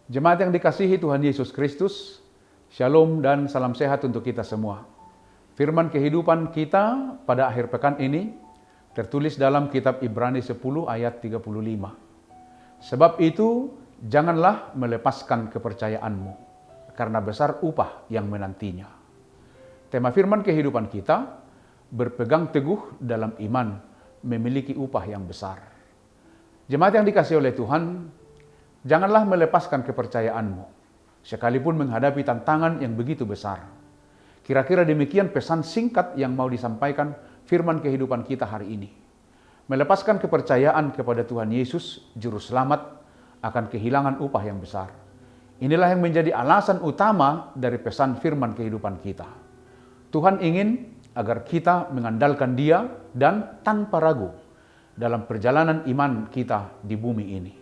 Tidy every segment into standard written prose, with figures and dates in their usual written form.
Jemaat yang dikasihi Tuhan Yesus Kristus, Shalom dan salam sehat untuk kita semua. Firman kehidupan kita pada akhir pekan ini tertulis dalam kitab Ibrani 10 ayat 35. Sebab itu, janganlah melepaskan kepercayaanmu, karena besar upah yang menantinya. Tema firman kehidupan kita, berpegang teguh dalam iman, memiliki upah yang besar. Jemaat yang dikasihi oleh Tuhan, janganlah melepaskan kepercayaanmu, sekalipun menghadapi tantangan yang begitu besar. Kira-kira demikian pesan singkat yang mau disampaikan firman kehidupan kita hari ini. Melepaskan kepercayaan kepada Tuhan Yesus, Juru Selamat, akan kehilangan upah yang besar. Inilah yang menjadi alasan utama dari pesan firman kehidupan kita. Tuhan ingin agar kita mengandalkan Dia dan tanpa ragu dalam perjalanan iman kita di bumi ini.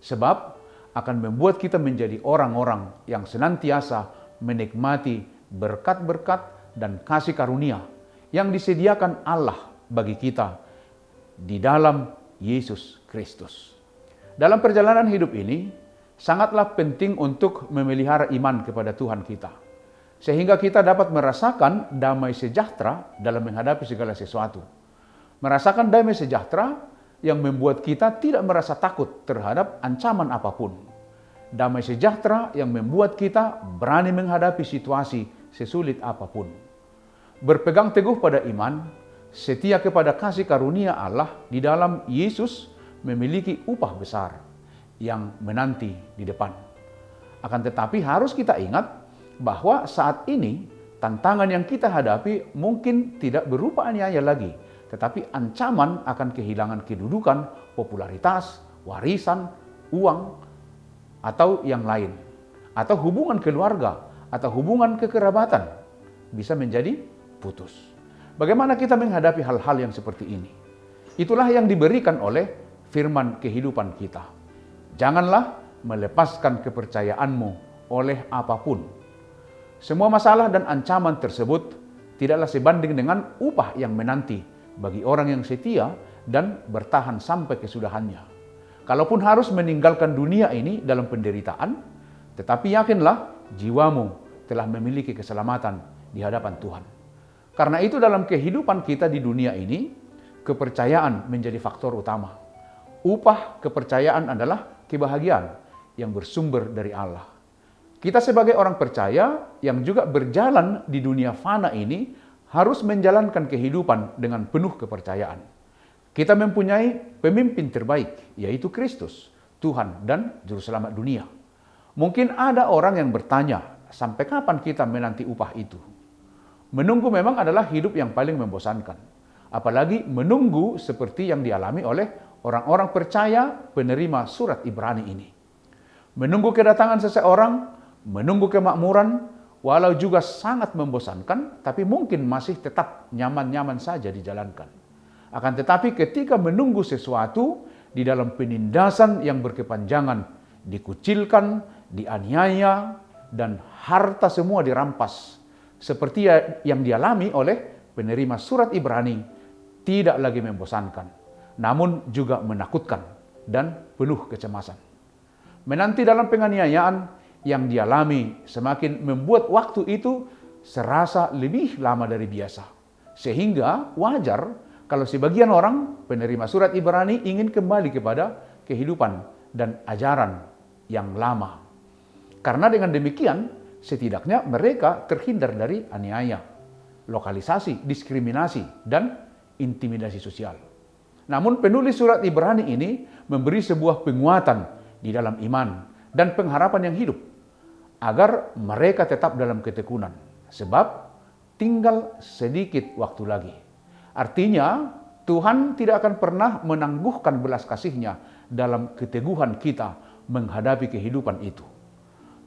Sebab akan membuat kita menjadi orang-orang yang senantiasa menikmati berkat-berkat dan kasih karunia yang disediakan Allah bagi kita di dalam Yesus Kristus. Dalam perjalanan hidup ini, sangatlah penting untuk memelihara iman kepada Tuhan kita, sehingga kita dapat merasakan damai sejahtera dalam menghadapi segala sesuatu. Merasakan damai sejahtera yang membuat kita tidak merasa takut terhadap ancaman apapun. Damai sejahtera yang membuat kita berani menghadapi situasi sesulit apapun. Berpegang teguh pada iman, setia kepada kasih karunia Allah di dalam Yesus memiliki upah besar yang menanti di depan. Akan tetapi harus kita ingat bahwa saat ini tantangan yang kita hadapi mungkin tidak berupa aniaya lagi, tetapi ancaman akan kehilangan kedudukan, popularitas, warisan, uang, atau yang lain. Atau hubungan keluarga, atau hubungan kekerabatan bisa menjadi putus. Bagaimana kita menghadapi hal-hal yang seperti ini? Itulah yang diberikan oleh firman kehidupan kita. Janganlah melepaskan kepercayaanmu oleh apapun. Semua masalah dan ancaman tersebut tidaklah sebanding dengan upah yang menanti bagi orang yang setia dan bertahan sampai kesudahannya. Kalaupun harus meninggalkan dunia ini dalam penderitaan, tetapi yakinlah jiwamu telah memiliki keselamatan di hadapan Tuhan. Karena itu dalam kehidupan kita di dunia ini, kepercayaan menjadi faktor utama. Upah kepercayaan adalah kebahagiaan yang bersumber dari Allah. Kita sebagai orang percaya yang juga berjalan di dunia fana ini harus menjalankan kehidupan dengan penuh kepercayaan. Kita mempunyai pemimpin terbaik, yaitu Kristus, Tuhan dan Juru Selamat dunia. Mungkin ada orang yang bertanya, sampai kapan kita menanti upah itu? Menunggu memang adalah hidup yang paling membosankan. Apalagi menunggu seperti yang dialami oleh orang-orang percaya penerima surat Ibrani ini. Menunggu kedatangan seseorang, menunggu kemakmuran, walau juga sangat membosankan, tapi mungkin masih tetap nyaman-nyaman saja dijalankan. Akan tetapi ketika menunggu sesuatu di dalam penindasan yang berkepanjangan, dikucilkan, dianiaya, dan harta semua dirampas, seperti yang dialami oleh penerima surat Ibrani, tidak lagi membosankan, namun juga menakutkan dan penuh kecemasan. Menanti dalam penganiayaan yang dialami semakin membuat waktu itu serasa lebih lama dari biasa. Sehingga wajar kalau sebagian orang penerima surat Ibrani ingin kembali kepada kehidupan dan ajaran yang lama. Karena dengan demikian, setidaknya mereka terhindar dari aniaya, lokalisasi, diskriminasi, dan intimidasi sosial. Namun penulis surat Ibrani ini memberi sebuah penguatan di dalam iman dan pengharapan yang hidup, agar mereka tetap dalam ketekunan, sebab tinggal sedikit waktu lagi. Artinya, Tuhan tidak akan pernah menangguhkan belas kasih-Nya dalam keteguhan kita menghadapi kehidupan itu.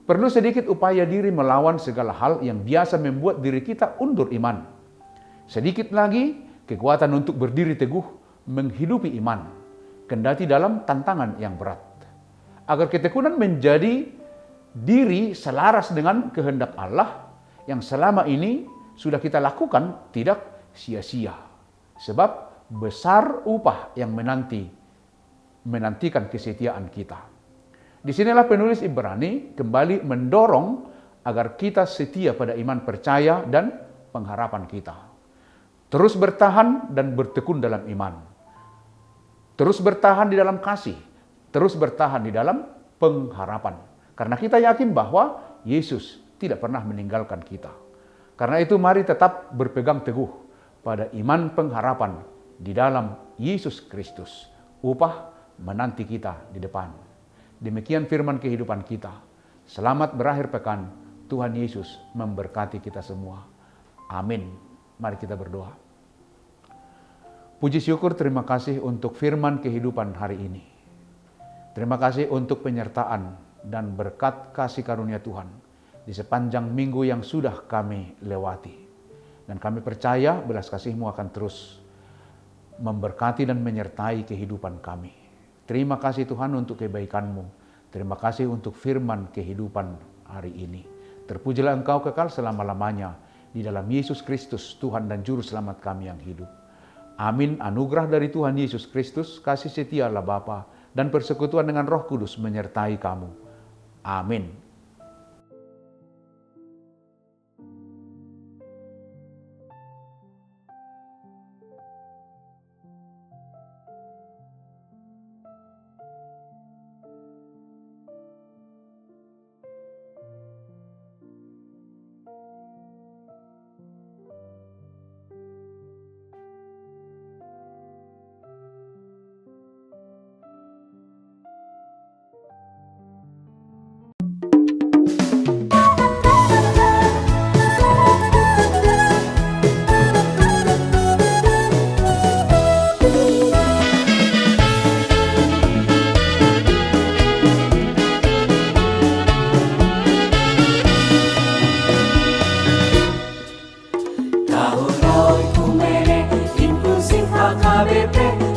Perlu sedikit upaya diri melawan segala hal yang biasa membuat diri kita undur iman. Sedikit lagi kekuatan untuk berdiri teguh menghidupi iman, kendati dalam tantangan yang berat. Agar ketekunan menjadi diri selaras dengan kehendak Allah yang selama ini sudah kita lakukan tidak sia-sia. Sebab besar upah yang menantikan kesetiaan kita. Disinilah penulis Ibrani kembali mendorong agar kita setia pada iman percaya dan pengharapan kita. Terus bertahan dan bertekun dalam iman. Terus bertahan di dalam kasih. Terus bertahan di dalam pengharapan. Karena kita yakin bahwa Yesus tidak pernah meninggalkan kita. Karena itu mari tetap berpegang teguh pada iman pengharapan di dalam Yesus Kristus. Upah menanti kita di depan. Demikian firman kehidupan kita. Selamat berakhir pekan. Tuhan Yesus memberkati kita semua. Amin. Mari kita berdoa. Puji syukur, terima kasih untuk firman kehidupan hari ini. Terima kasih untuk penyertaan dan berkat kasih karunia Tuhan di sepanjang minggu yang sudah kami lewati. Dan kami percaya belas kasih-Mu akan terus memberkati dan menyertai kehidupan kami. Terima kasih Tuhan untuk kebaikan-Mu. Terima kasih untuk firman kehidupan hari ini. Terpujilah Engkau kekal selama-lamanya di dalam Yesus Kristus, Tuhan dan Juru Selamat kami yang hidup. Amin. Anugerah dari Tuhan Yesus Kristus, kasih setia Allah Bapa, dan persekutuan dengan Roh Kudus menyertai kamu. Amin.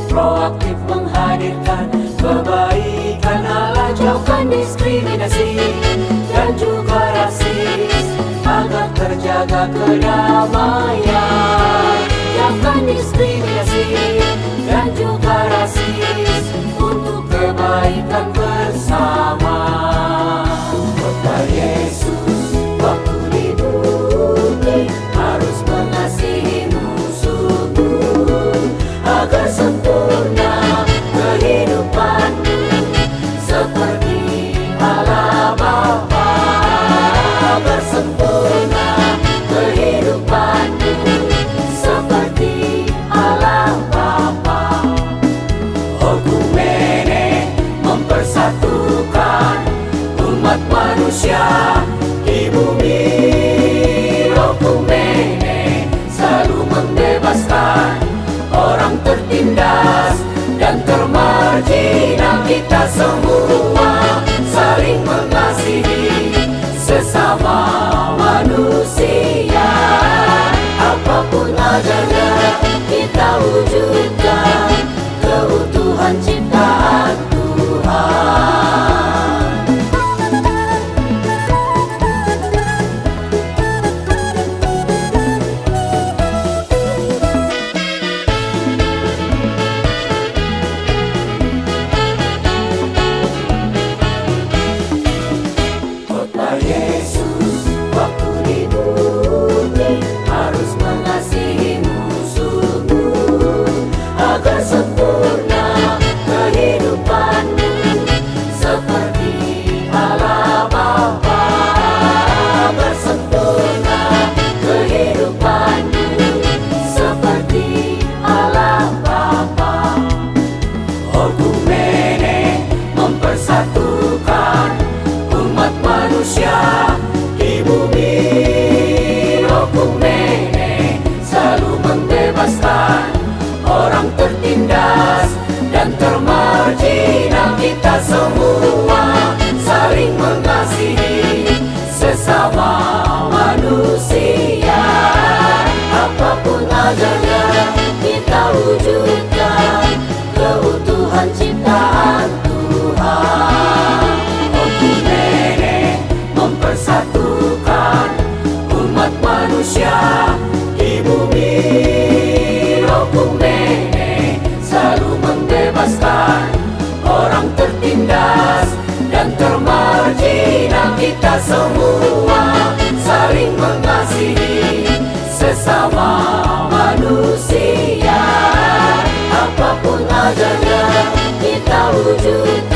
Proaktif menghadirkan kebaikan Allah, jauhkan diskriminasi dan juga rasis, agar terjaga kedamaian. Jauhkan diskriminasi dan juga rasis untuk kebaikan bersama. Kota Yesus waktu di bumi harus mengasihi musuhmu agar sempurna kehidupanmu seperti Allah Bapa. Agar sempurna kehidupanmu seperti Allah Bapa. Okumene mempersatukan umat manusia di bumi. Okumene selalu membebaskan orang tertindas dan termarginal. Kita semua saling mengasihi sesama manusia. Apapun adanya kita wujudkan keutuhan ciptaan Tuhan. Mempersatukan umat manusia di bumi. Okumene selalu membebaskan orang tertindas dan termarginal. Kita semua saling mengasihi sesama manusia. Apapun adanya kita wujudkan keutuhan ciptaan Tuhan. Okumene mempersatukan umat manusia di bumi. Okumene selalu membebaskan orang tertindas dan semua saling mengasihi sesama manusia. Apapun adanya kita wujudkan